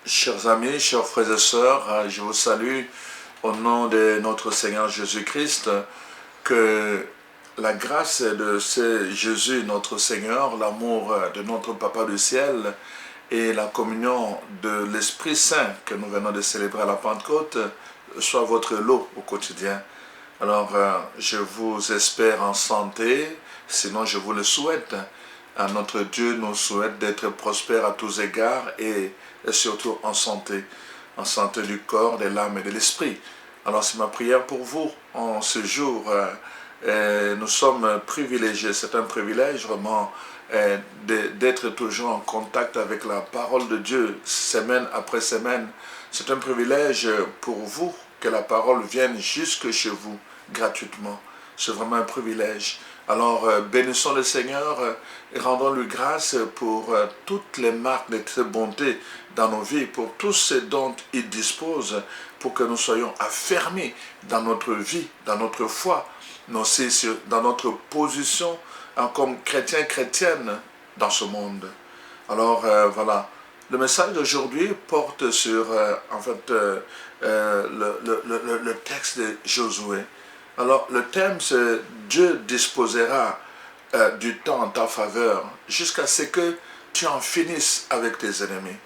Chers amis, chers frères et sœurs, je vous salue au nom de notre Seigneur Jésus-Christ. Que la grâce de ce Jésus, notre Seigneur, l'amour de notre Papa du ciel et la communion de l'Esprit Saint que nous venons de célébrer à la Pentecôte soit votre lot au quotidien. Alors, je vous espère en santé, sinon je vous le souhaite. Notre Dieu nous souhaite d'être prospères à tous égards et surtout en santé du corps, de l'âme et de l'esprit. Alors c'est ma prière pour vous en ce jour. Nous sommes privilégiés, c'est un privilège vraiment d'être toujours en contact avec la parole de Dieu semaine après semaine. C'est un privilège pour vous que la parole vienne jusque chez vous gratuitement. C'est vraiment un privilège. Alors, bénissons le Seigneur et rendons-lui grâce pour toutes les marques de sa bonté dans nos vies, pour tout ce dont il dispose, pour que nous soyons affermis dans notre vie, dans notre foi, mais aussi dans notre position comme chrétiens, chrétiennes dans ce monde. Alors, voilà. Le message d'aujourd'hui porte sur, le texte de Josué. Alors, le thème, c'est « Dieu disposera du temps en ta faveur jusqu'à ce que tu en finisses avec tes ennemis. »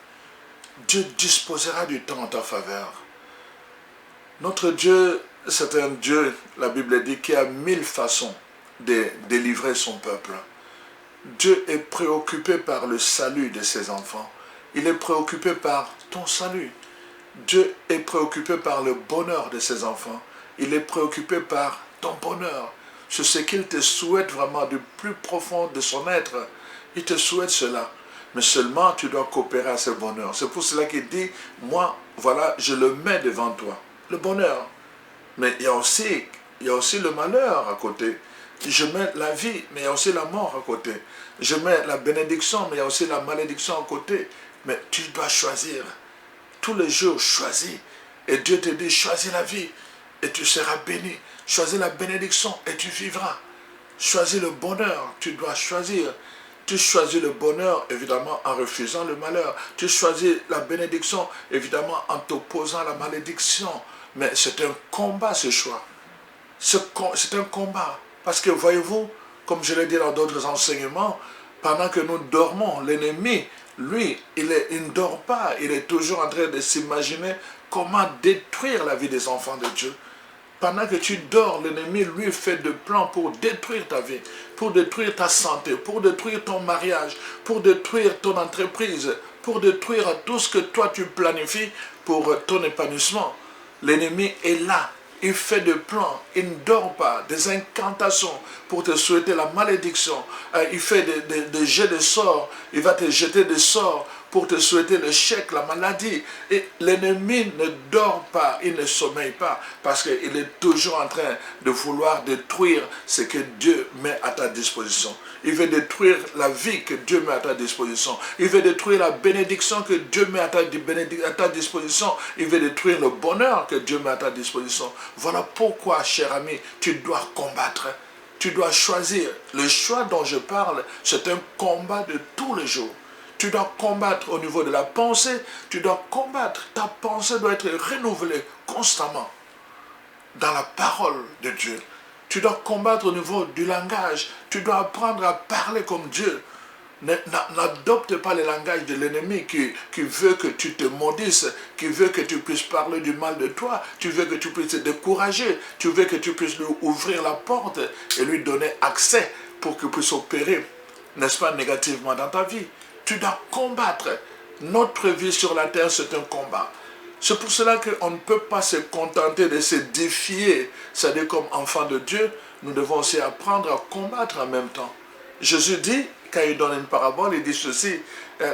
Dieu disposera du temps en ta faveur. Notre Dieu, c'est un Dieu, la Bible dit, qui a 1000 façons de délivrer son peuple. Dieu est préoccupé par le salut de ses enfants. Il est préoccupé par ton salut. Dieu est préoccupé par le bonheur de ses enfants. Il est préoccupé par ton bonheur. C'est ce qu'il te souhaite vraiment du plus profond de son être. Il te souhaite cela. Mais seulement tu dois coopérer à ce bonheur. C'est pour cela qu'il dit, moi, voilà, je le mets devant toi. Le bonheur. Mais il y a aussi le malheur à côté. Je mets la vie, mais il y a aussi la mort à côté. Je mets la bénédiction, mais il y a aussi la malédiction à côté. Mais tu dois choisir. Tous les jours, choisis. Et Dieu te dit, choisis la vie. Et tu seras béni. Choisis la bénédiction et tu vivras. Choisis le bonheur, tu dois choisir. Tu choisis le bonheur, évidemment, en refusant le malheur. Tu choisis la bénédiction, évidemment, en t'opposant à la malédiction. Mais c'est un combat, ce choix. C'est un combat. Parce que, voyez-vous, comme je l'ai dit dans d'autres enseignements, pendant que nous dormons, l'ennemi, lui, il ne dort pas. Il est toujours en train de s'imaginer comment détruire la vie des enfants de Dieu. Pendant que tu dors, l'ennemi, lui, fait des plans pour détruire ta vie, pour détruire ta santé, pour détruire ton mariage, pour détruire ton entreprise, pour détruire tout ce que toi tu planifies pour ton épanouissement. L'ennemi est là. Il fait des plans, il ne dort pas, des incantations pour te souhaiter la malédiction. Il fait des jets de sorts, il va te jeter des sorts pour te souhaiter l'échec, la maladie. Et l'ennemi ne dort pas, il ne sommeille pas, parce qu'il est toujours en train de vouloir détruire ce que Dieu met à ta disposition. Il veut détruire la vie que Dieu met à ta disposition. Il veut détruire la bénédiction que Dieu met à ta disposition. Il veut détruire le bonheur que Dieu met à ta disposition. Voilà pourquoi, cher ami, tu dois combattre. Tu dois choisir. Le choix dont je parle, c'est un combat de tous les jours. Tu dois combattre au niveau de la pensée. Tu dois combattre. Ta pensée doit être renouvelée constamment dans la parole de Dieu. Tu dois combattre au niveau du langage. Tu dois apprendre à parler comme Dieu. N'adopte pas le langage de l'ennemi qui veut que tu te maudisses, qui veut que tu puisses parler du mal de toi, tu veux que tu puisses te décourager, tu veux que tu puisses lui ouvrir la porte et lui donner accès pour qu'il puisse opérer, n'est-ce pas, négativement dans ta vie. Tu dois combattre. Notre vie sur la terre, c'est un combat. C'est pour cela qu'on ne peut pas se contenter de se défier. C'est-à-dire, comme enfant de Dieu, nous devons aussi apprendre à combattre en même temps. Jésus dit, quand il donne une parabole, il dit ceci,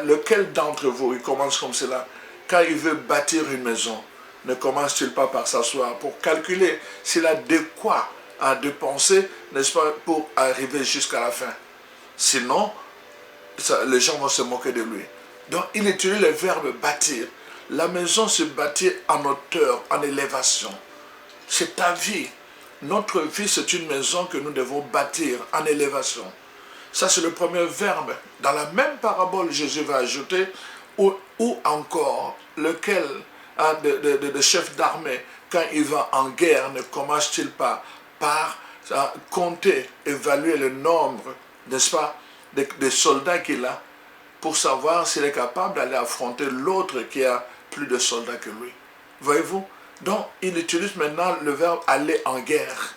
lequel d'entre vous, il commence comme cela, quand il veut bâtir une maison, ne commence-t-il pas par s'asseoir pour calculer s'il a de quoi à dépenser, n'est-ce pas, pour arriver jusqu'à la fin. Sinon, les gens vont se moquer de lui. Donc, il utilise le verbe bâtir. La maison se bâtit en hauteur, en élévation. C'est ta vie. Notre vie, c'est une maison que nous devons bâtir en élévation. Ça, c'est le premier verbe. Dans la même parabole, Jésus va ajouter, ou encore, lequel de chef d'armée, quand il va en guerre, ne commence-t-il pas par compter, évaluer le nombre, n'est-ce pas, des soldats qu'il a, pour savoir s'il est capable d'aller affronter l'autre qui a plus de soldats que lui. Voyez-vous? Donc, il utilise maintenant le verbe aller en guerre.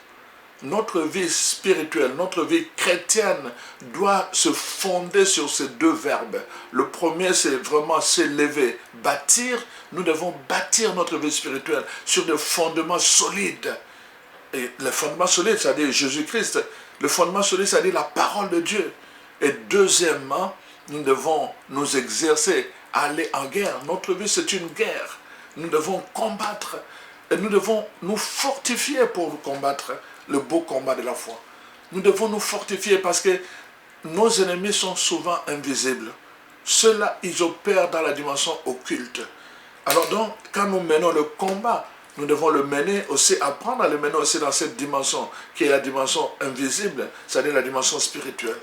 Notre vie spirituelle, notre vie chrétienne doit se fonder sur ces deux verbes. Le premier, c'est vraiment s'élever, bâtir. Nous devons bâtir notre vie spirituelle sur des fondements solides. Et le fondement solide, c'est-à-dire Jésus-Christ. Le fondement solide, c'est-à-dire la parole de Dieu. Et deuxièmement, nous devons nous exercer à aller en guerre. Notre vie, c'est une guerre. Nous devons combattre. Et nous devons nous fortifier pour combattre le beau combat de la foi. Nous devons nous fortifier parce que nos ennemis sont souvent invisibles. Ceux-là, ils opèrent dans la dimension occulte. Alors donc, quand nous menons le combat, nous devons le mener aussi, apprendre à le mener aussi dans cette dimension, qui est la dimension invisible, c'est-à-dire la dimension spirituelle.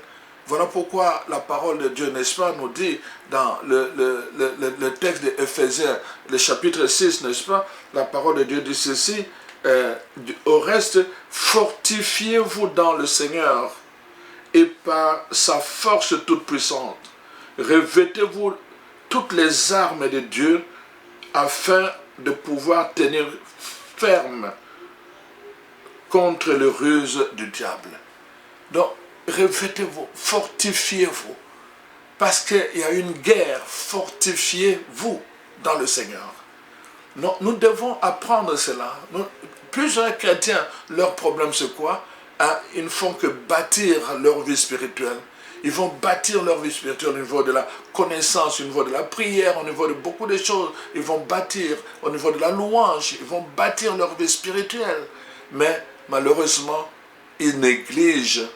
Voilà pourquoi la parole de Dieu, n'est-ce pas, nous dit dans le texte d'Éphésiens, le chapitre 6, n'est-ce pas, la parole de Dieu dit ceci, au reste, fortifiez-vous dans le Seigneur et par sa force toute puissante, revêtez-vous toutes les armes de Dieu afin de pouvoir tenir ferme contre les ruses du diable. Donc, revêtez-vous, fortifiez-vous, parce qu'il y a une guerre, fortifiez-vous dans le Seigneur. Non, nous devons apprendre cela. Plusieurs chrétiens, leur problème c'est quoi? Ils ne font que bâtir leur vie spirituelle. Ils vont bâtir leur vie spirituelle au niveau de la connaissance, au niveau de la prière, au niveau de beaucoup de choses. Ils vont bâtir au niveau de la louange, ils vont bâtir leur vie spirituelle. Mais malheureusement, ils négligent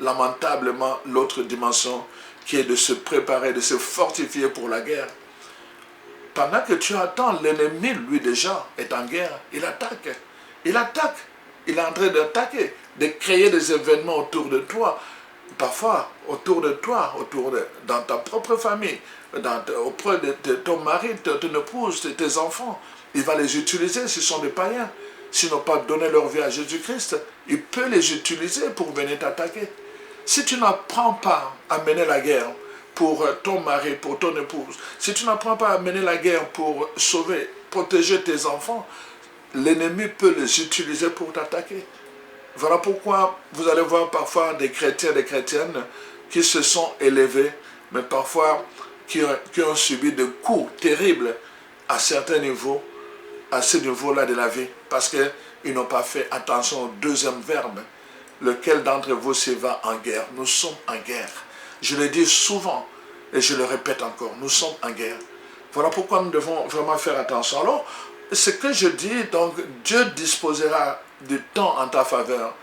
lamentablement l'autre dimension qui est de se préparer, de se fortifier pour la guerre. Pendant que tu attends, l'ennemi, lui déjà, est en guerre. Il attaque. Il attaque. Il est en train d'attaquer, de créer des événements autour de toi. Parfois, autour de toi, dans ta propre famille, auprès de ton mari, de ton épouse, de tes enfants. Il va les utiliser, ce sont des païens. S'ils n'ont pas donné leur vie à Jésus-Christ, il peut les utiliser pour venir t'attaquer. Si tu n'apprends pas à mener la guerre pour ton mari, pour ton épouse, si tu n'apprends pas à mener la guerre pour sauver, protéger tes enfants, l'ennemi peut les utiliser pour t'attaquer. Voilà pourquoi vous allez voir parfois des chrétiens, des chrétiennes qui se sont élevés, mais parfois qui ont subi des coups terribles à certains niveaux, à ce niveau-là de la vie, parce qu'ils n'ont pas fait attention au deuxième verbe. Lequel d'entre vous se va en guerre? Nous sommes en guerre. Je le dis souvent et je le répète encore, nous sommes en guerre. Voilà pourquoi nous devons vraiment faire attention. Alors, ce que je dis, donc, Dieu disposera du temps en ta faveur.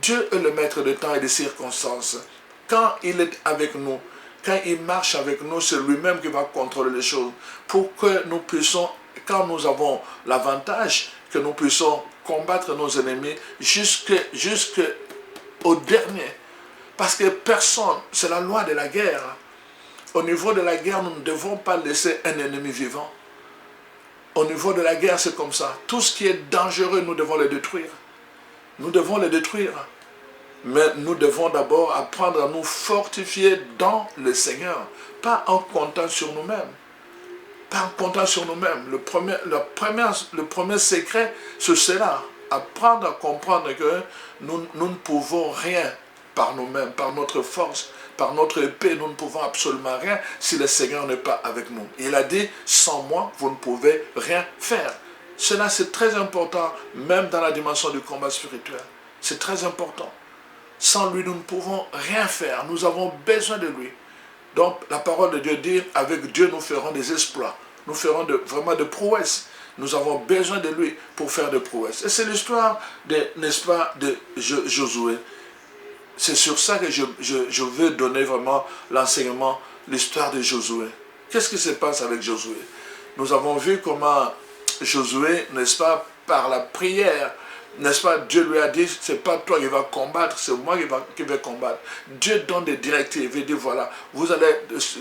Dieu est le maître de temps et des circonstances. Quand il est avec nous, quand il marche avec nous, c'est lui-même qui va contrôler les choses pour que nous puissions, quand nous avons l'avantage, que nous puissions combattre nos ennemis jusqu'au dernier. Parce que personne, c'est la loi de la guerre. Au niveau de la guerre, nous ne devons pas laisser un ennemi vivant. Au niveau de la guerre, c'est comme ça. Tout ce qui est dangereux, nous devons le détruire. Nous devons le détruire. Mais nous devons d'abord apprendre à nous fortifier dans le Seigneur. Pas en comptant sur nous-mêmes. Pas en comptant sur nous-mêmes. Le premier secret, c'est cela. Apprendre à comprendre que nous ne pouvons rien par nous-mêmes, par notre force, par notre épée, nous ne pouvons absolument rien si le Seigneur n'est pas avec nous. Il a dit, sans moi, vous ne pouvez rien faire. Cela, c'est très important, même dans la dimension du combat spirituel. C'est très important. Sans lui, nous ne pouvons rien faire. Nous avons besoin de lui. Donc, la parole de Dieu dit, avec Dieu, nous ferons des exploits. Nous ferons vraiment de prouesses. Nous avons besoin de lui pour faire des prouesses. Et c'est l'histoire, n'est-ce pas, de Josué. C'est sur ça que je veux donner vraiment l'enseignement, l'histoire de Josué. Qu'est-ce qui se passe avec Josué? Nous avons vu comment Josué, n'est-ce pas, par la prière, n'est-ce pas, Dieu lui a dit, c'est pas toi qui vas combattre, c'est moi qui vais combattre. Dieu donne des directives, il dit, voilà, vous allez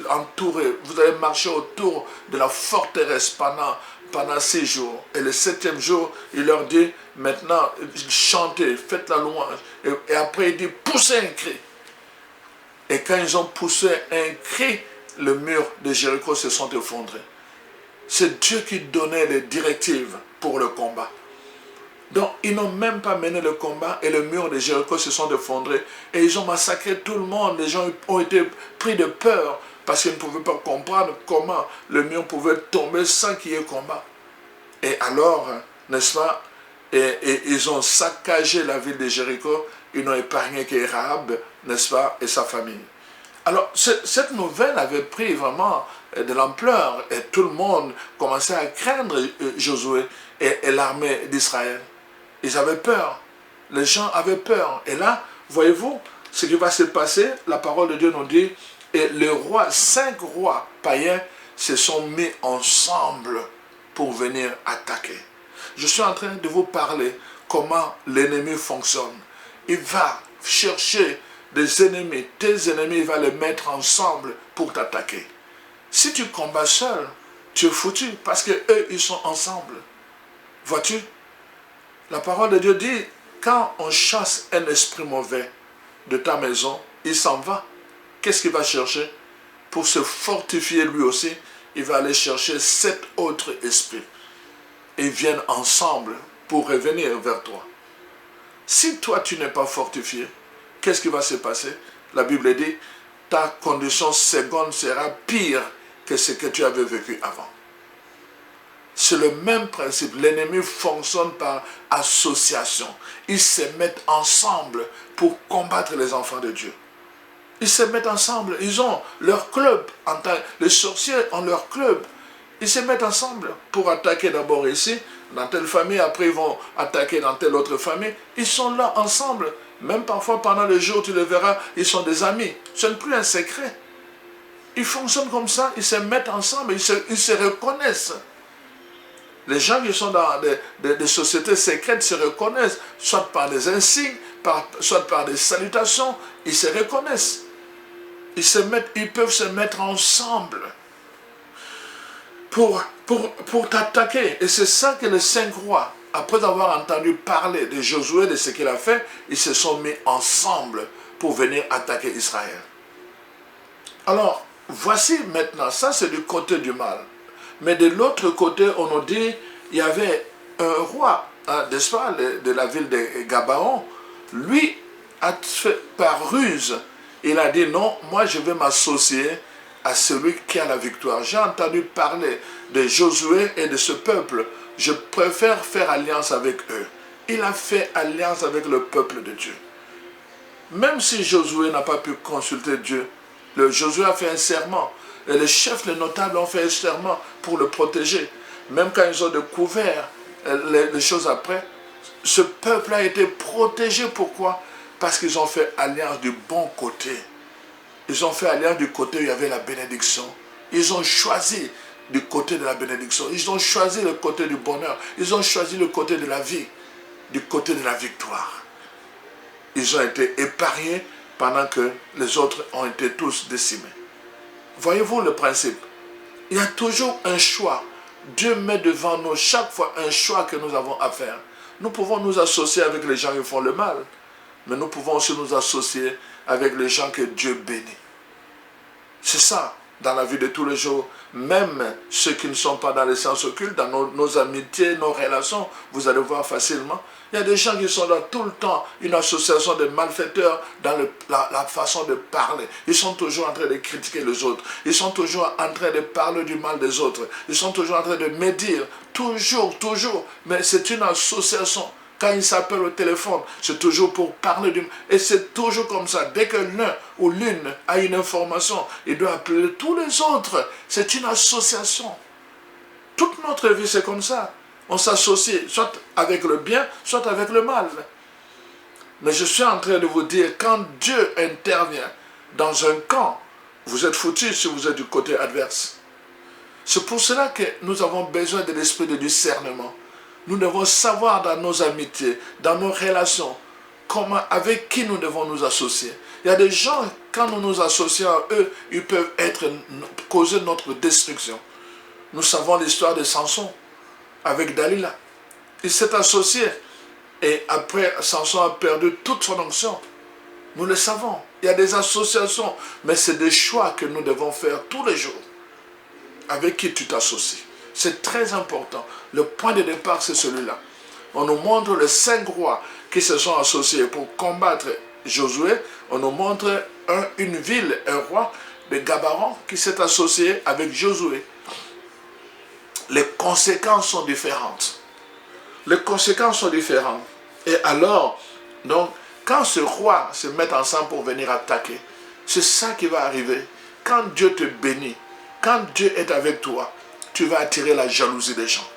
entourer, vous allez marcher autour de la forteresse pendant 6 jours. Et le 7e jour, il leur dit, maintenant, chantez, faites la louange. Et après, il dit, poussez un cri. Et quand ils ont poussé un cri, le mur de Jéricho se sont effondrés. C'est Dieu qui donnait les directives pour le combat. Donc, ils n'ont même pas mené le combat et le mur de Jéricho se sont effondrés. Et ils ont massacré tout le monde. Les gens ont été pris de peur parce qu'ils ne pouvaient pas comprendre comment le mur pouvait tomber sans qu'il y ait combat. Et alors, n'est-ce pas, et ils ont saccagé la ville de Jéricho. Ils n'ont épargné que Rahab, n'est-ce pas, et sa famille. Alors, cette nouvelle avait pris vraiment de l'ampleur et tout le monde commençait à craindre Josué et l'armée d'Israël. Ils avaient peur. Les gens avaient peur. Et là, voyez-vous, ce qui va se passer, la parole de Dieu nous dit, et les rois, 5 rois païens se sont mis ensemble pour venir attaquer. Je suis en train de vous parler comment l'ennemi fonctionne. Il va chercher des ennemis, tes ennemis, il va les mettre ensemble pour t'attaquer. Si tu combats seul, tu es foutu parce qu'eux, ils sont ensemble. Vois-tu? La parole de Dieu dit, quand on chasse un esprit mauvais de ta maison, il s'en va. Qu'est-ce qu'il va chercher? Pour se fortifier lui aussi, il va aller chercher 7 autres esprits. Ils viennent ensemble pour revenir vers toi. Si toi, tu n'es pas fortifié, qu'est-ce qui va se passer? La Bible dit, ta condition seconde sera pire que ce que tu avais vécu avant. C'est le même principe. L'ennemi fonctionne par association. Ils se mettent ensemble pour combattre les enfants de Dieu. Ils se mettent ensemble. Ils ont leur club. Les sorciers ont leur club. Ils se mettent ensemble pour attaquer d'abord ici, dans telle famille. Après, ils vont attaquer dans telle autre famille. Ils sont là ensemble. Même parfois, pendant le jour, tu le verras, ils sont des amis. Ce n'est plus un secret. Ils fonctionnent comme ça. Ils se mettent ensemble. Ils se reconnaissent. Les gens qui sont dans des sociétés secrètes se reconnaissent, soit par des insignes, soit par des salutations, ils se reconnaissent. Ils peuvent se mettre ensemble pour t'attaquer. Et c'est ça que les 5 rois, après avoir entendu parler de Josué, de ce qu'il a fait, ils se sont mis ensemble pour venir attaquer Israël. Alors, voici maintenant, ça c'est du côté du mal. Mais de l'autre côté, on nous dit, il y avait un roi, n'est-ce pas, de la ville de Gabaon. Lui a fait par ruse. Il a dit, non, moi je vais m'associer à celui qui a la victoire. J'ai entendu parler de Josué et de ce peuple. Je préfère faire alliance avec eux. Il a fait alliance avec le peuple de Dieu. Même si Josué n'a pas pu consulter Dieu, Josué a fait un serment. Et les chefs, les notables ont fait un serment pour le protéger. Même quand ils ont découvert les choses après, ce peuple a été protégé. Pourquoi? Parce qu'ils ont fait alliance du bon côté. Ils ont fait alliance du côté où il y avait la bénédiction. Ils ont choisi du côté de la bénédiction. Ils ont choisi le côté du bonheur. Ils ont choisi le côté de la vie, du côté de la victoire. Ils ont été épargnés pendant que les autres ont été tous décimés. Voyez-vous le principe? Il y a toujours un choix. Dieu met devant nous chaque fois un choix que nous avons à faire. Nous pouvons nous associer avec les gens qui font le mal, mais nous pouvons aussi nous associer avec les gens que Dieu bénit. C'est ça, dans la vie de tous les jours. Même ceux qui ne sont pas dans les sens occultes, dans nos amitiés, nos relations, vous allez voir facilement. Il y a des gens qui sont là tout le temps, une association de malfaiteurs dans la façon de parler. Ils sont toujours en train de critiquer les autres. Ils sont toujours en train de parler du mal des autres. Ils sont toujours en train de médire. Toujours. Mais c'est une association. Quand ils s'appellent au téléphone, c'est toujours pour parler du mal. Et c'est toujours comme ça. Dès que l'un ou l'une a une information, il doit appeler tous les autres. C'est une association. Toute notre vie, c'est comme ça. On s'associe soit avec le bien, soit avec le mal. Mais je suis en train de vous dire, quand Dieu intervient dans un camp, vous êtes foutus si vous êtes du côté adverse. C'est pour cela que nous avons besoin de l'esprit de discernement. Nous devons savoir dans nos amitiés, dans nos relations, avec qui nous devons nous associer. Il y a des gens, quand nous nous associons à eux, ils peuvent causer notre destruction. Nous savons l'histoire de Samson avec Dalila. Il s'est associé et après, Samson a perdu toute son onction. Nous le savons. Il y a des associations, mais c'est des choix que nous devons faire tous les jours. Avec qui tu t'associes. C'est très important. Le point de départ, c'est celui-là. On nous montre les 5 rois qui se sont associés pour combattre Josué. On nous montre une ville, un roi de Gabaron qui s'est associé avec Josué. Les conséquences sont différentes. Les conséquences sont différentes. Et alors, donc, quand ce roi se met ensemble pour venir attaquer, c'est ça qui va arriver. Quand Dieu te bénit, quand Dieu est avec toi, tu vas attirer la jalousie des gens.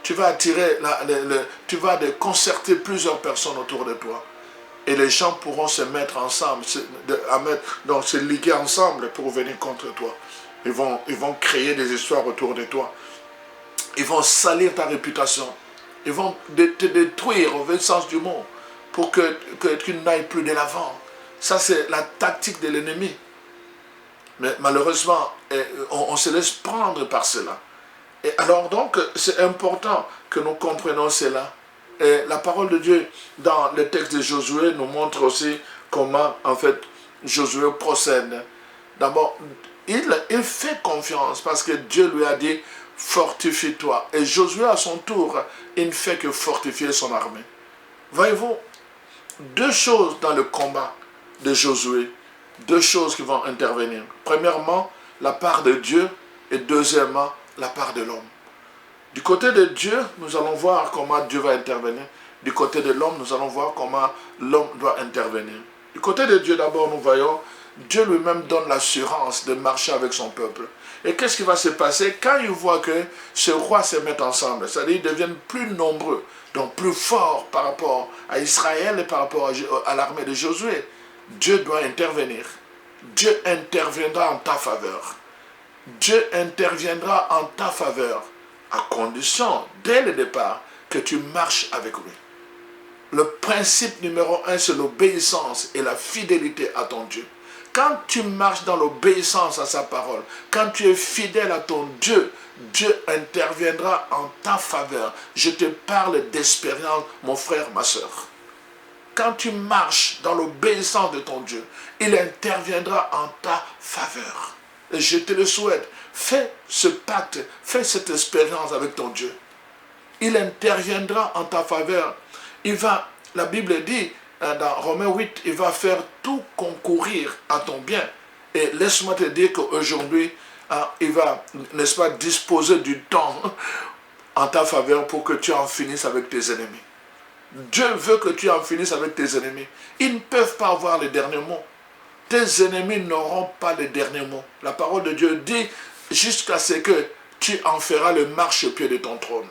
Tu vas attirer, tu vas concerter plusieurs personnes autour de toi. Et les gens pourront se mettre ensemble, donc se liguer ensemble pour venir contre toi. Ils vont créer des histoires autour de toi. Ils vont salir ta réputation. Ils vont te détruire au vrai sens du mot pour que tu n'ailles plus de l'avant. Ça, c'est la tactique de l'ennemi. Mais malheureusement, on se laisse prendre par cela. Et alors donc, c'est important que nous comprenions cela. Et la parole de Dieu, dans le texte de Josué, nous montre aussi comment, en fait, Josué procède. D'abord, il fait confiance parce que Dieu lui a dit, fortifie-toi. Et Josué, à son tour, il ne fait que fortifier son armée. Voyez-vous, 2 choses dans le combat de Josué, 2 choses qui vont intervenir. Premièrement, la part de Dieu et deuxièmement, la part de l'homme. Du côté de Dieu, nous allons voir comment Dieu va intervenir. Du côté de l'homme, nous allons voir comment l'homme doit intervenir. Du côté de Dieu, d'abord, nous voyons, Dieu lui-même donne l'assurance de marcher avec son peuple. Et qu'est-ce qui va se passer quand il voit que ce roi se met ensemble? C'est-à-dire qu'ils deviennent plus nombreux, donc plus forts par rapport à Israël et par rapport à l'armée de Josué. Dieu doit intervenir. Dieu interviendra en ta faveur. Dieu interviendra en ta faveur, à condition, dès le départ, que tu marches avec lui. Le principe numéro 1, c'est l'obéissance et la fidélité à ton Dieu. Quand tu marches dans l'obéissance à sa parole, quand tu es fidèle à ton Dieu, Dieu interviendra en ta faveur. Je te parle d'expérience, mon frère, ma soeur. Quand tu marches dans l'obéissance de ton Dieu, il interviendra en ta faveur. Et je te le souhaite. Fais ce pacte, fais cette expérience avec ton Dieu. Il interviendra en ta faveur. La Bible dit, dans Romains 8, il va faire tout concourir à ton bien. Et laisse-moi te dire qu'aujourd'hui, il va, n'est-ce pas, disposer du temps en ta faveur pour que tu en finisses avec tes ennemis. Dieu veut que tu en finisses avec tes ennemis. Ils ne peuvent pas avoir les derniers mots. Tes ennemis n'auront pas les derniers mots. La parole de Dieu dit jusqu'à ce que tu en feras le marchepied de ton trône.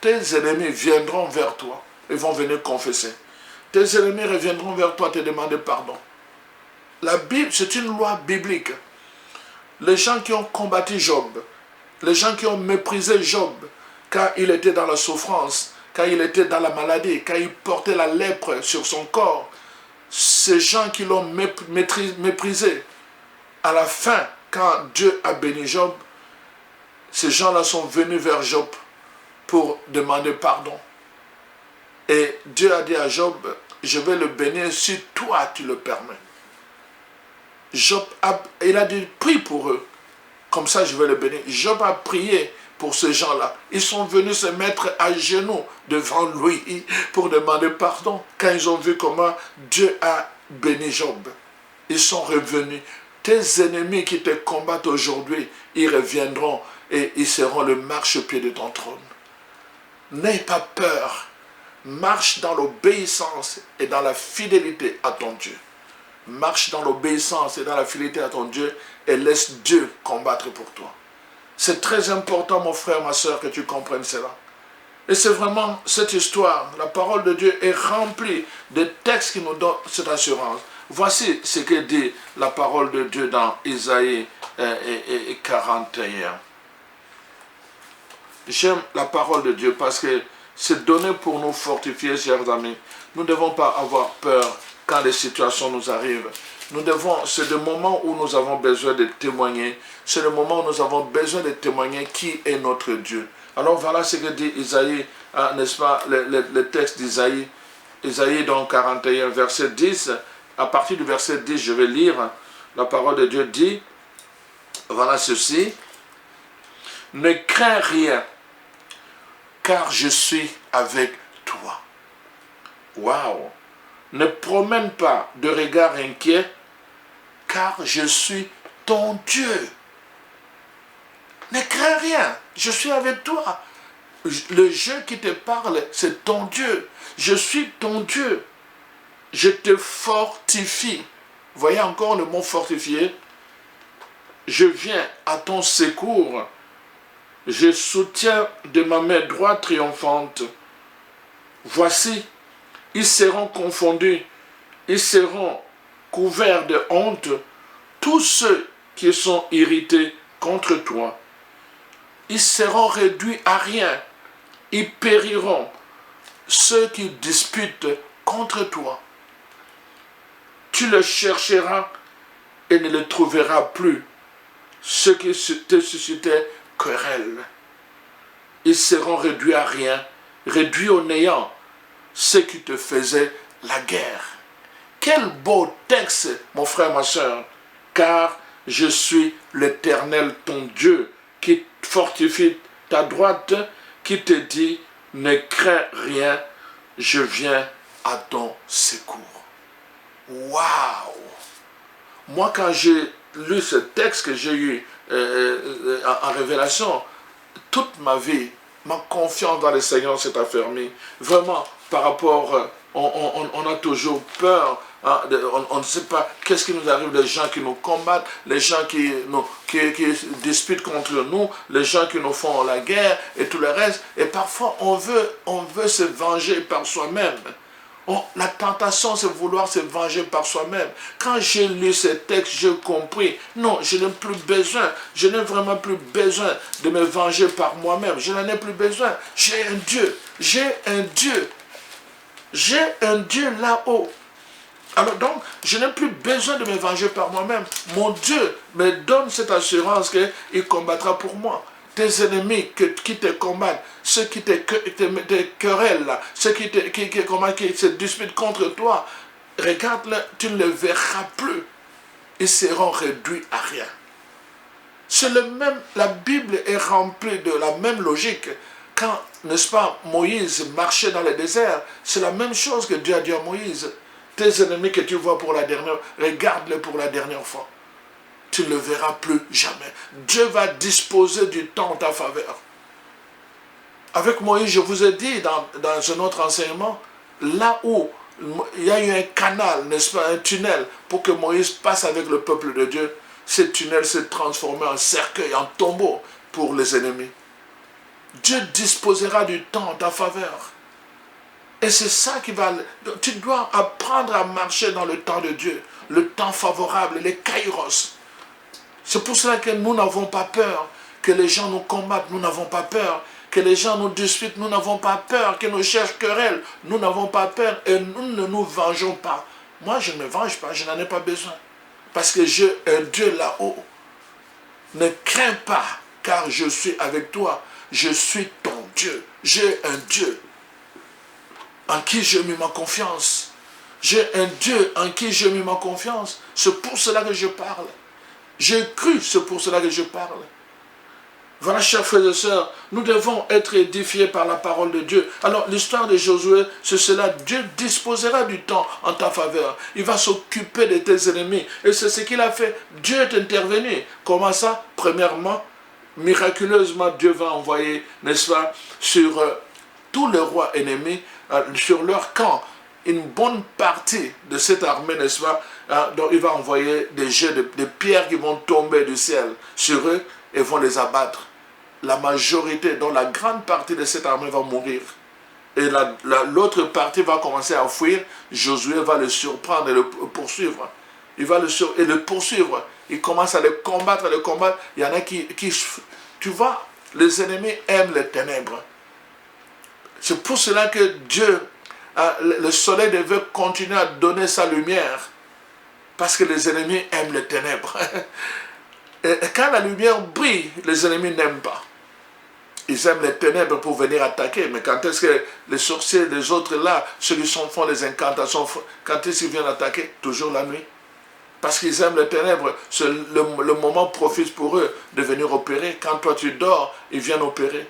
Tes ennemis viendront vers toi. Ils vont venir confesser. Tes ennemis reviendront vers toi te demander pardon. La Bible, c'est une loi biblique. Les gens qui ont combattu Job, les gens qui ont méprisé Job, quand il était dans la souffrance, quand il était dans la maladie, quand il portait la lèpre sur son corps, ces gens qui l'ont méprisé, à la fin, quand Dieu a béni Job, ces gens-là sont venus vers Job pour demander pardon. Et Dieu a dit à Job, je vais le bénir si toi tu le permets. Job il a dit, prie pour eux, comme ça je vais le bénir. Job a prié pour ces gens-là. Ils sont venus se mettre à genoux devant lui pour demander pardon. Quand ils ont vu comment Dieu a béni Job, ils sont revenus. Tes ennemis qui te combattent aujourd'hui, ils reviendront et ils seront le marchepied de ton trône. N'aie pas peur. Marche dans l'obéissance et dans la fidélité à ton Dieu. Marche dans l'obéissance et dans la fidélité à ton Dieu et laisse Dieu combattre pour toi. C'est très important, mon frère, ma soeur, que tu comprennes cela. Et c'est vraiment cette histoire. La parole de Dieu est remplie de textes qui nous donnent cette assurance. Voici ce que dit la parole de Dieu dans Isaïe 41. J'aime la parole de Dieu parce que c'est donné pour nous fortifier, chers amis. Nous ne devons pas avoir peur quand les situations nous arrivent. C'est le moment où nous avons besoin de témoigner. C'est le moment où nous avons besoin de témoigner qui est notre Dieu. Alors voilà ce que dit Isaïe, n'est-ce pas, le texte d'Isaïe. Isaïe donc 41, verset 10. À partir du verset 10, je vais lire. La parole de Dieu dit, voilà ceci. Ne crains rien, car je suis avec toi. Waouh! Ne promène pas de regard inquiet, car je suis ton Dieu. Ne crains rien, je suis avec toi. Le jeu qui te parle, c'est ton Dieu. Je suis ton Dieu. Je te fortifie. Voyez encore le mot fortifié. Je viens à ton secours. Je soutiens de ma main droite triomphante. Voici, ils seront confondus, ils seront couverts de honte, tous ceux qui sont irrités contre toi. Ils seront réduits à rien, ils périront, ceux qui disputent contre toi. Tu le chercheras et ne le trouveras plus, ceux qui te suscitaient querelle. Ils seront réduits à rien, réduits au néant, ceux qui te faisaient la guerre. Quel beau texte, mon frère, ma soeur, car je suis l'Éternel, ton Dieu, qui fortifie ta droite, qui te dit, ne crains rien, je viens à ton secours. Waouh! Moi, quand j'ai lu ce texte que j'ai eu en révélation, toute ma vie, ma confiance dans le Seigneur s'est affermie. Vraiment, par rapport, on a toujours peur. Hein, on ne sait pas qu'est-ce qui nous arrive, les gens qui nous combattent, les gens qui disputent contre nous, les gens qui nous font la guerre et tout le reste. Et parfois, on veut se venger par soi-même. La tentation, c'est vouloir se venger par soi-même. Quand j'ai lu ce texte, j'ai compris. Non, je n'ai plus besoin. Je n'ai vraiment plus besoin de me venger par moi-même. Je n'en ai plus besoin. J'ai un Dieu. J'ai un Dieu. J'ai un Dieu là-haut. Alors donc, je n'ai plus besoin de me venger par moi-même. Mon Dieu me donne cette assurance qu'il combattra pour moi. Tes ennemis qui te combattent, ceux qui te querellent, ceux qui se disputent contre toi, regarde-le, tu ne les verras plus. Ils seront réduits à rien. C'est le même, la Bible est remplie de la même logique. Quand, n'est-ce pas, Moïse marchait dans le désert, c'est la même chose que Dieu a dit à Moïse. Tes ennemis que tu vois pour la dernière, regarde-les pour la dernière fois. Tu ne le verras plus jamais. Dieu va disposer du temps en ta faveur. Avec Moïse, je vous ai dit dans un autre enseignement, là où il y a eu un canal, n'est-ce pas, un tunnel, pour que Moïse passe avec le peuple de Dieu, ce tunnel s'est transformé en cercueil, en tombeau pour les ennemis. Dieu disposera du temps en ta faveur. Et c'est ça qui va... Tu dois apprendre à marcher dans le temps de Dieu, le temps favorable, les kairos. C'est pour cela que nous n'avons pas peur, que les gens nous combattent, nous n'avons pas peur, que les gens nous disputent, nous n'avons pas peur, que nous cherchent querelle, nous n'avons pas peur et nous ne nous vengeons pas. Moi, je ne me venge pas, je n'en ai pas besoin. Parce que j'ai un Dieu là-haut. Ne crains pas, car je suis avec toi. Je suis ton Dieu. J'ai un Dieu en qui j'ai mis ma confiance. J'ai un Dieu en qui j'ai mis ma confiance. C'est pour cela que je parle. J'ai cru, c'est pour cela que je parle. Voilà, chers frères et sœurs, nous devons être édifiés par la parole de Dieu. Alors, l'histoire de Josué, c'est cela. Dieu disposera du temps en ta faveur. Il va s'occuper de tes ennemis. Et c'est ce qu'il a fait. Dieu est intervenu. Comment ça? Premièrement, miraculeusement, Dieu va envoyer, n'est-ce pas, sur tous les rois ennemis, sur leur camp, une bonne partie de cette armée, n'est-ce pas, donc il va envoyer des jets de pierres qui vont tomber du ciel sur eux et vont les abattre. la majorité, dont la grande partie de cette armée va mourir. Et l'autre partie va commencer à fuir. Josué va le surprendre et le poursuivre. Il va le poursuivre. Il commence à le combattre, Il y en a qui tu vois, les ennemis aiment les ténèbres. C'est pour cela que Dieu, le soleil devait continuer à donner sa lumière. Parce que les ennemis aiment les ténèbres. Et quand la lumière brille, les ennemis n'aiment pas. Ils aiment les ténèbres pour venir attaquer. Mais quand est-ce que les sorciers, les autres là, ceux qui font les incantations, quand est-ce qu'ils viennent attaquer? Toujours la nuit. Parce qu'ils aiment les ténèbres. Le moment profite pour eux de venir opérer. Quand toi tu dors, ils viennent opérer.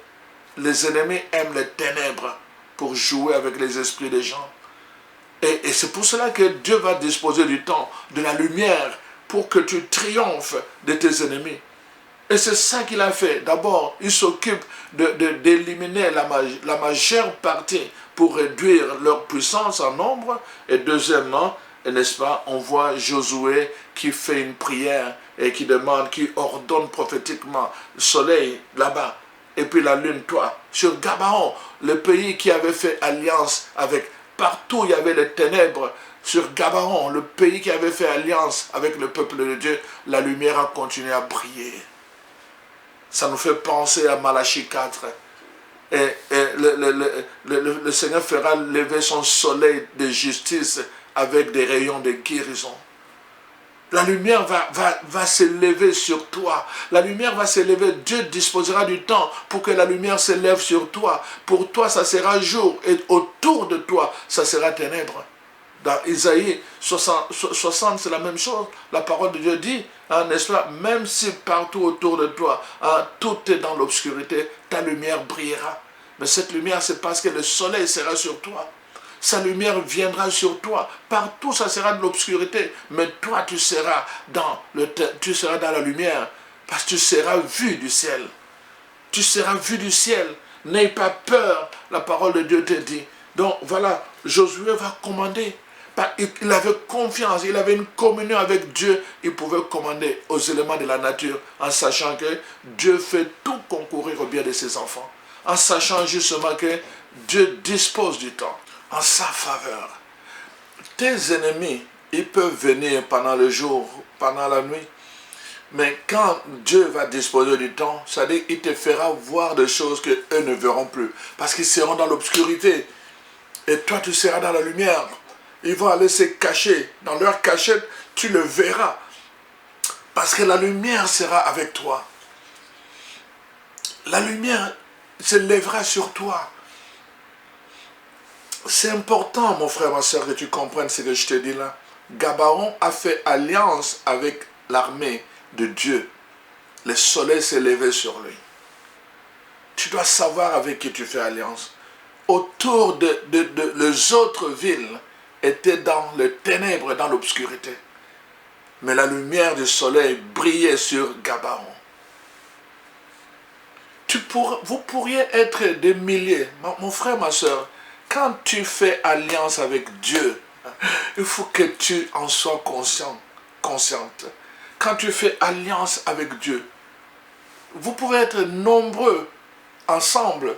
Les ennemis aiment les ténèbres pour jouer avec les esprits des gens. Et c'est pour cela que Dieu va disposer du temps, de la lumière, pour que tu triomphes de tes ennemis. Et c'est ça qu'il a fait. D'abord, il s'occupe d'éliminer la majeure partie pour réduire leur puissance en nombre. Et deuxièmement, n'est-ce pas, on voit Josué qui fait une prière et qui demande, qui ordonne prophétiquement le soleil là-bas. Et puis la lune, toi, sur Gabaon, le pays qui avait fait alliance avec, partout il y avait les ténèbres. Sur Gabaon, le pays qui avait fait alliance avec le peuple de Dieu, la lumière a continué à briller. Ça nous fait penser à Malachie 4. Et le Seigneur fera lever son soleil de justice avec des rayons de guérison. La lumière va s'élever sur toi. La lumière va s'élever. Dieu disposera du temps pour que la lumière s'élève sur toi. Pour toi, ça sera jour. Et autour de toi, ça sera ténèbres. Dans Isaïe 60, c'est la même chose. La parole de Dieu dit, n'est-ce pas, même si partout autour de toi, tout est dans l'obscurité, ta lumière brillera. Mais cette lumière, c'est parce que le soleil sera sur toi. Sa lumière viendra sur toi. Partout, ça sera de l'obscurité. Mais toi, tu seras dans la lumière. Parce que tu seras vu du ciel. Tu seras vu du ciel. N'aie pas peur. La parole de Dieu te dit. Donc, voilà, Josué va commander. Il avait confiance, il avait une communion avec Dieu. Il pouvait commander aux éléments de la nature en sachant que Dieu fait tout concourir au bien de ses enfants. En sachant justement que Dieu dispose du temps en sa faveur. Tes ennemis, ils peuvent venir pendant le jour, pendant la nuit. Mais quand Dieu va disposer du temps, c'est-à-dire qu'il te fera voir des choses qu'eux ne verront plus. Parce qu'ils seront dans l'obscurité. Et toi, tu seras dans la lumière. Ils vont aller se cacher. Dans leur cachette, tu le verras. Parce que la lumière sera avec toi. La lumière se lèvera sur toi. C'est important, mon frère, ma soeur, que tu comprennes ce que je te dis là. Gabaon a fait alliance avec l'armée de Dieu. Le soleil s'est levé sur lui. Tu dois savoir avec qui tu fais alliance. Autour les autres villes étaient dans les ténèbres, dans l'obscurité. Mais la lumière du soleil brillait sur Gabaon. Vous pourriez être des milliers. Mon frère, ma soeur, quand tu fais alliance avec Dieu, il faut que tu en sois consciente. Quand tu fais alliance avec Dieu, vous pouvez être nombreux ensemble.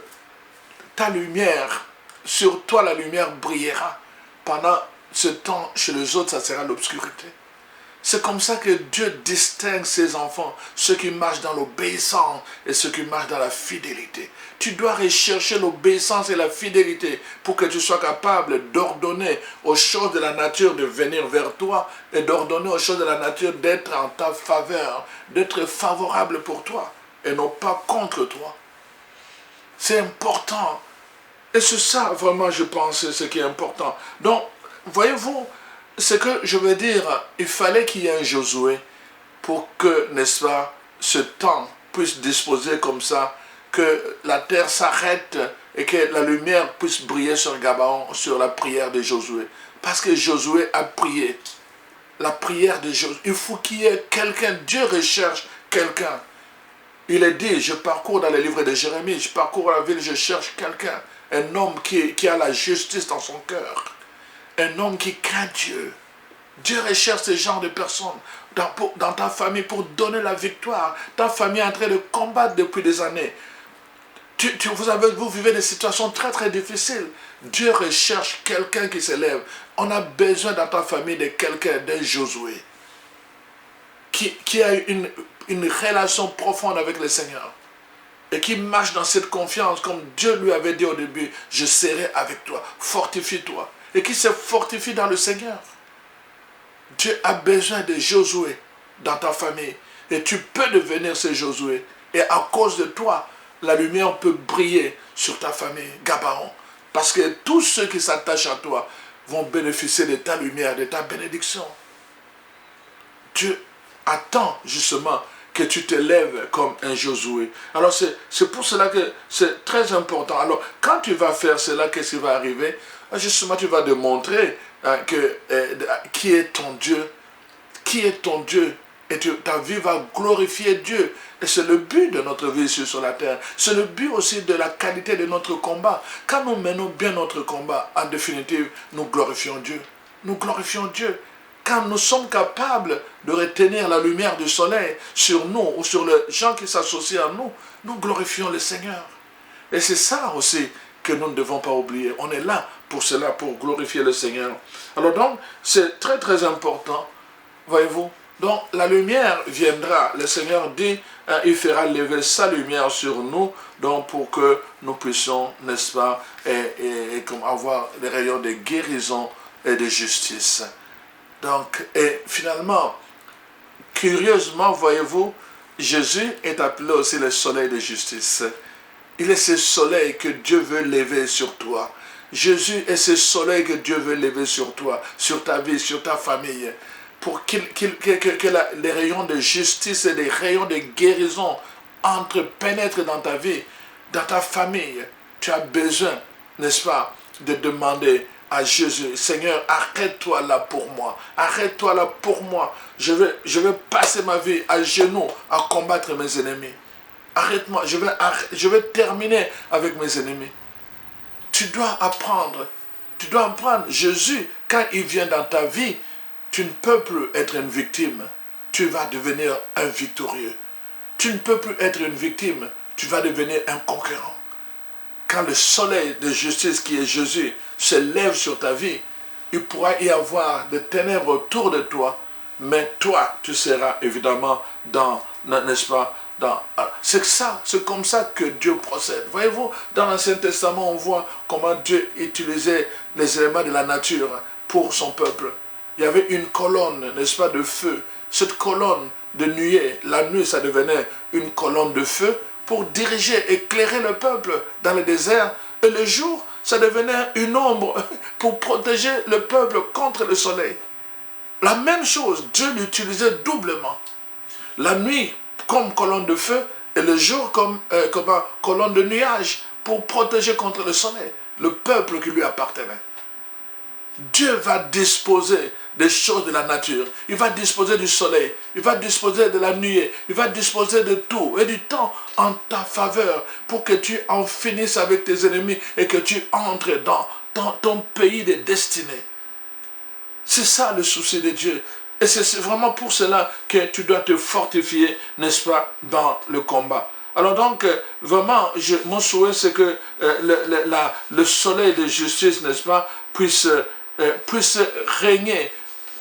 Ta lumière, sur toi la lumière brillera. Pendant ce temps, chez les autres, ça sera l'obscurité. C'est comme ça que Dieu distingue ses enfants, ceux qui marchent dans l'obéissance et ceux qui marchent dans la fidélité. Tu dois rechercher l'obéissance et la fidélité pour que tu sois capable d'ordonner aux choses de la nature de venir vers toi et d'ordonner aux choses de la nature d'être en ta faveur, d'être favorable pour toi et non pas contre toi. C'est important. Et c'est ça, vraiment, je pense, ce qui est important. Donc, voyez-vous, ce que je veux dire, il fallait qu'il y ait un Josué pour que, n'est-ce pas, ce temps puisse disposer comme ça, que la terre s'arrête et que la lumière puisse briller sur Gabaon, sur la prière de Josué. Parce que Josué a prié. La prière de Josué. Il faut qu'il y ait quelqu'un. Dieu recherche quelqu'un. Il est dit, je parcours dans les livres de Jérémie, je parcours la ville, je cherche quelqu'un. Un homme qui a la justice dans son cœur. Un homme qui craint Dieu. Dieu recherche ce genre de personnes dans ta famille pour donner la victoire. Ta famille est en train de combattre depuis des années. Vous vivez des situations très très difficiles. Dieu recherche quelqu'un qui s'élève. On a besoin dans ta famille de quelqu'un, d'un Josué, qui a une relation profonde avec le Seigneur et qui marche dans cette confiance comme Dieu lui avait dit au début, je serai avec toi, fortifie-toi, et qui se fortifie dans le Seigneur. Dieu a besoin de Josué dans ta famille et tu peux devenir ce Josué, et à cause de toi, la lumière peut briller sur ta famille, Gabaon, parce que tous ceux qui s'attachent à toi vont bénéficier de ta lumière, de ta bénédiction. Dieu attend justement que tu te lèves comme un Josué. Alors c'est pour cela que c'est très important. Alors quand tu vas faire cela, qu'est-ce qui va arriver? Justement, tu vas démontrer qui est ton Dieu. Qui est ton Dieu? Et ta vie va glorifier Dieu. Et c'est le but de notre vie sur la terre. C'est le but aussi de la qualité de notre combat. Quand nous menons bien notre combat, en définitive, nous glorifions Dieu. Nous glorifions Dieu. Quand nous sommes capables de retenir la lumière du soleil sur nous ou sur les gens qui s'associent à nous, nous glorifions le Seigneur. Et c'est ça aussi que nous ne devons pas oublier. On est là pour cela, pour glorifier le Seigneur. Alors donc, c'est très très important, voyez-vous. Donc la lumière viendra, le Seigneur dit, il fera lever sa lumière sur nous, donc pour que nous puissions, n'est-ce pas, et comme avoir des rayons de guérison et de justice. Donc, et finalement, curieusement, voyez-vous, Jésus est appelé aussi le soleil de justice. Il est ce soleil que Dieu veut lever sur toi. Jésus est ce soleil que Dieu veut lever sur toi, sur ta vie, sur ta famille, pour que les rayons de justice et les rayons de guérison pénètrent dans ta vie, dans ta famille. Tu as besoin, n'est-ce pas, de demander à Jésus, Seigneur, arrête-toi là pour moi. Arrête-toi là pour moi. Je vais passer ma vie à genoux à combattre mes ennemis. Arrête-moi, je vais terminer avec mes ennemis. Tu dois apprendre. Jésus, quand il vient dans ta vie, tu ne peux plus être une victime. Tu vas devenir un victorieux. Tu ne peux plus être une victime. Tu vas devenir un conquérant. Quand le soleil de justice qui est Jésus se lève sur ta vie, il pourra y avoir des ténèbres autour de toi, mais toi, tu seras évidemment n'est-ce pas, c'est comme ça que Dieu procède. Voyez-vous, dans l'Ancien Testament, on voit comment Dieu utilisait les éléments de la nature pour son peuple. Il y avait une colonne, n'est-ce pas, de feu. Cette colonne de nuée, la nuit, ça devenait une colonne de feu pour diriger, éclairer le peuple dans le désert. Et le jour, ça devenait une ombre pour protéger le peuple contre le soleil. La même chose, Dieu l'utilisait doublement. La nuit comme colonne de feu et le jour comme colonne de nuage pour protéger contre le soleil le peuple qui lui appartenait. Dieu va disposer des choses de la nature. Il va disposer du soleil. Il va disposer de la nuée. Il va disposer de tout et du temps en ta faveur pour que tu en finisses avec tes ennemis et que tu entres dans ton pays de destinée. C'est ça le souci de Dieu. Et c'est vraiment pour cela que tu dois te fortifier, n'est-ce pas, dans le combat. Alors donc, vraiment, mon souhait, c'est que le soleil de justice, n'est-ce pas, puisse régner,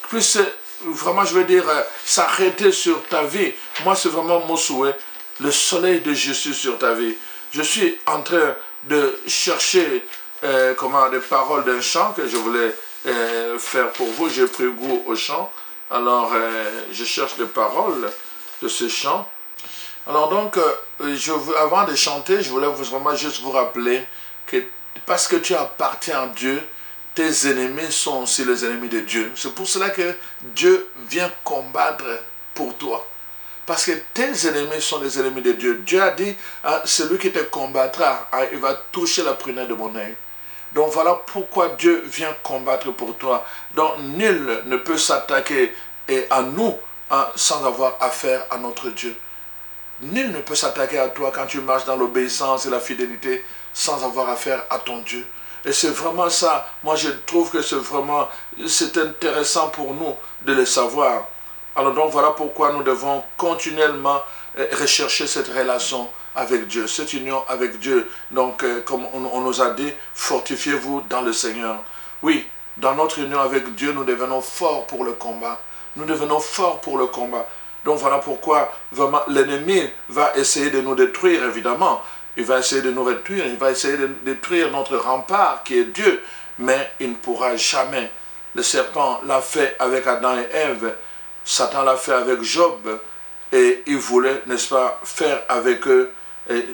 puisse vraiment, je veux dire, s'arrêter sur ta vie. Moi, c'est vraiment mon souhait, le soleil de justice sur ta vie. Je suis en train de chercher des paroles d'un chant que je voulais faire pour vous. J'ai pris goût au chant. Alors, je cherche des paroles de ce chant. Alors donc, avant de chanter, je voulais vraiment juste vous rappeler que parce que tu appartiens à Dieu, tes ennemis sont aussi les ennemis de Dieu. C'est pour cela que Dieu vient combattre pour toi. Parce que tes ennemis sont les ennemis de Dieu. Dieu a dit, celui qui te combattra, il va toucher la prunelle de mon œil. Donc voilà pourquoi Dieu vient combattre pour toi. Donc nul ne peut s'attaquer à nous sans avoir affaire à notre Dieu. Nul ne peut s'attaquer à toi quand tu marches dans l'obéissance et la fidélité sans avoir affaire à ton Dieu. Et c'est vraiment ça. Moi, je trouve que c'est intéressant pour nous de le savoir. Alors donc, voilà pourquoi nous devons continuellement rechercher cette relation avec Dieu, cette union avec Dieu. Donc, comme on nous a dit, fortifiez-vous dans le Seigneur. Oui, dans notre union avec Dieu, nous devenons forts pour le combat. Nous devenons forts pour le combat. Donc voilà pourquoi vraiment l'ennemi va essayer de nous détruire, évidemment. Il va essayer de nous détruire, il va essayer de détruire notre rempart qui est Dieu. Mais il ne pourra jamais. Le serpent l'a fait avec Adam et Ève. Satan l'a fait avec Job. Et il voulait, n'est-ce pas, faire avec eux,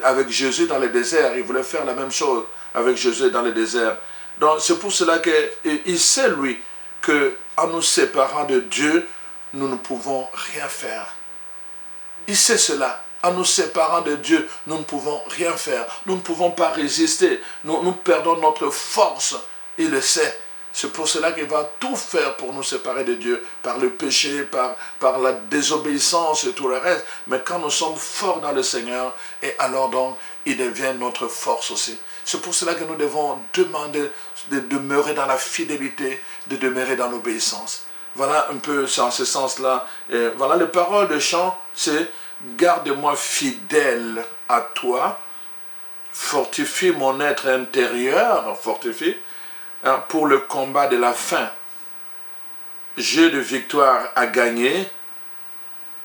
avec Jésus dans le désert. Il voulait faire la même chose avec Jésus dans le désert. Donc c'est pour cela qu'il sait, lui, qu'en nous séparant de Dieu, nous ne pouvons rien faire. Il sait cela. En nous séparant de Dieu, nous ne pouvons rien faire. Nous ne pouvons pas résister. Nous perdons notre force. Il le sait. C'est pour cela qu'il va tout faire pour nous séparer de Dieu, par le péché, par la désobéissance et tout le reste. Mais quand nous sommes forts dans le Seigneur, et alors donc, il devient notre force aussi. C'est pour cela que nous devons demander de demeurer dans la fidélité, de demeurer dans l'obéissance. Voilà un peu en ce sens-là. Voilà les paroles de chant, c'est « Garde-moi fidèle à toi, fortifie mon être intérieur, fortifie, pour le combat de la fin. J'ai de victoire à gagner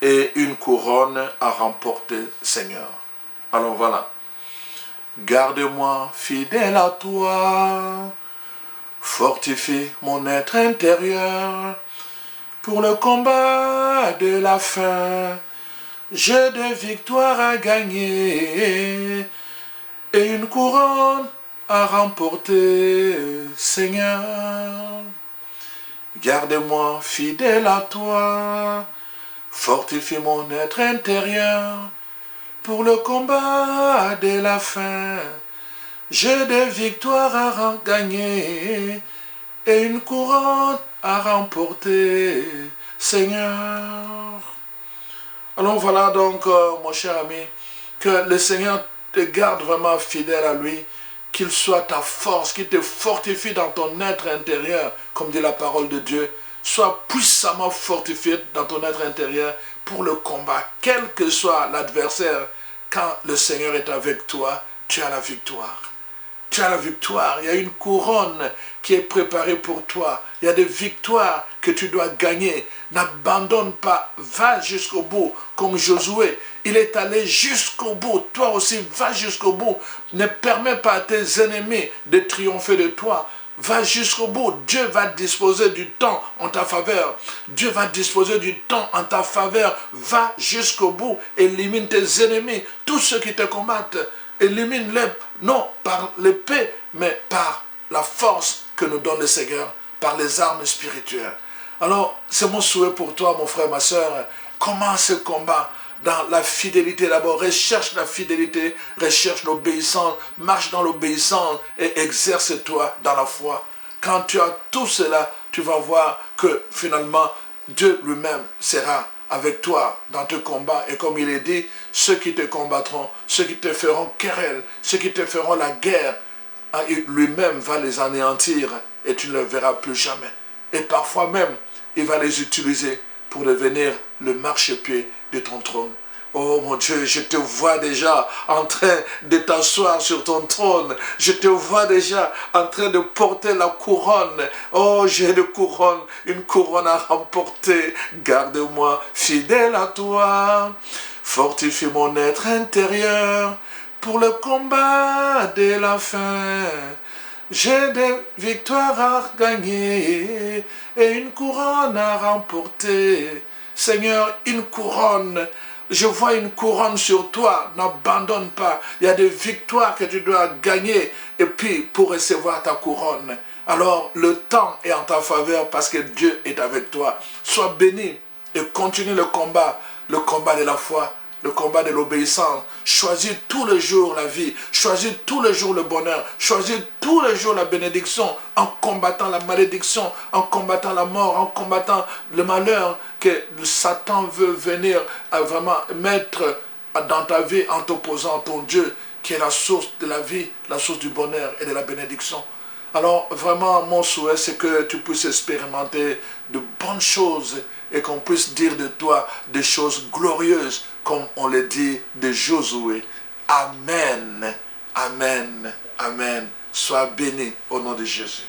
et une couronne à remporter, Seigneur. » Alors voilà. Garde-moi fidèle à toi, fortifie mon être intérieur, pour le combat de la fin. J'ai de victoire à gagner et une couronne à remporter, Seigneur. Garde-moi fidèle à toi, fortifie mon être intérieur, pour le combat de la fin. J'ai des victoires à gagner et une couronne à remporter, Seigneur. Alors voilà donc, mon cher ami, que le Seigneur te garde vraiment fidèle à lui, qu'il soit ta force, qu'il te fortifie dans ton être intérieur, comme dit la parole de Dieu. Sois puissamment fortifié dans ton être intérieur pour le combat, quel que soit l'adversaire. Quand le Seigneur est avec toi, tu as la victoire. Tu as la victoire. Il y a une couronne qui est préparée pour toi. Il y a des victoires que tu dois gagner. N'abandonne pas. Va jusqu'au bout. Comme Josué, il est allé jusqu'au bout. Toi aussi, va jusqu'au bout. Ne permets pas à tes ennemis de triompher de toi. Va jusqu'au bout. Dieu va disposer du temps en ta faveur. Dieu va disposer du temps en ta faveur. Va jusqu'au bout. Élimine tes ennemis. Tous ceux qui te combattent. Élimine-les, non par l'épée, mais par la force que nous donne le Seigneur, par les armes spirituelles. Alors, c'est mon souhait pour toi, mon frère, ma soeur. Commence ce combat dans la fidélité d'abord. Recherche la fidélité, recherche l'obéissance, marche dans l'obéissance et exerce-toi dans la foi. Quand tu as tout cela, tu vas voir que finalement, Dieu lui-même sera avec toi dans tes combats. Et comme il est dit, ceux qui te combattront, ceux qui te feront querelle, ceux qui te feront la guerre, lui-même va les anéantir et tu ne le verras plus jamais. Et parfois même, il va les utiliser pour devenir le marchepied de ton trône. Oh mon Dieu, je te vois déjà en train de t'asseoir sur ton trône. Je te vois déjà en train de porter la couronne. Oh, j'ai une couronne à remporter. Garde-moi fidèle à toi. Fortifie mon être intérieur pour le combat de la fin. J'ai des victoires à gagner et une couronne à remporter. Seigneur, une couronne. Je vois une couronne sur toi, n'abandonne pas. Il y a des victoires que tu dois gagner et puis pour recevoir ta couronne. Alors le temps est en ta faveur parce que Dieu est avec toi. Sois béni et continue le combat de la foi, le combat de l'obéissance. Choisis tous les jours la vie, choisis tous les jours le bonheur, choisis tous les jours la bénédiction en combattant la malédiction, en combattant la mort, en combattant le malheur que Satan veut venir à vraiment mettre dans ta vie en t'opposant à ton Dieu qui est la source de la vie, la source du bonheur et de la bénédiction. Alors vraiment, mon souhait, c'est que tu puisses expérimenter de bonnes choses et qu'on puisse dire de toi des choses glorieuses, comme on le dit de Josué. Amen, amen, amen. Sois béni au nom de Jésus.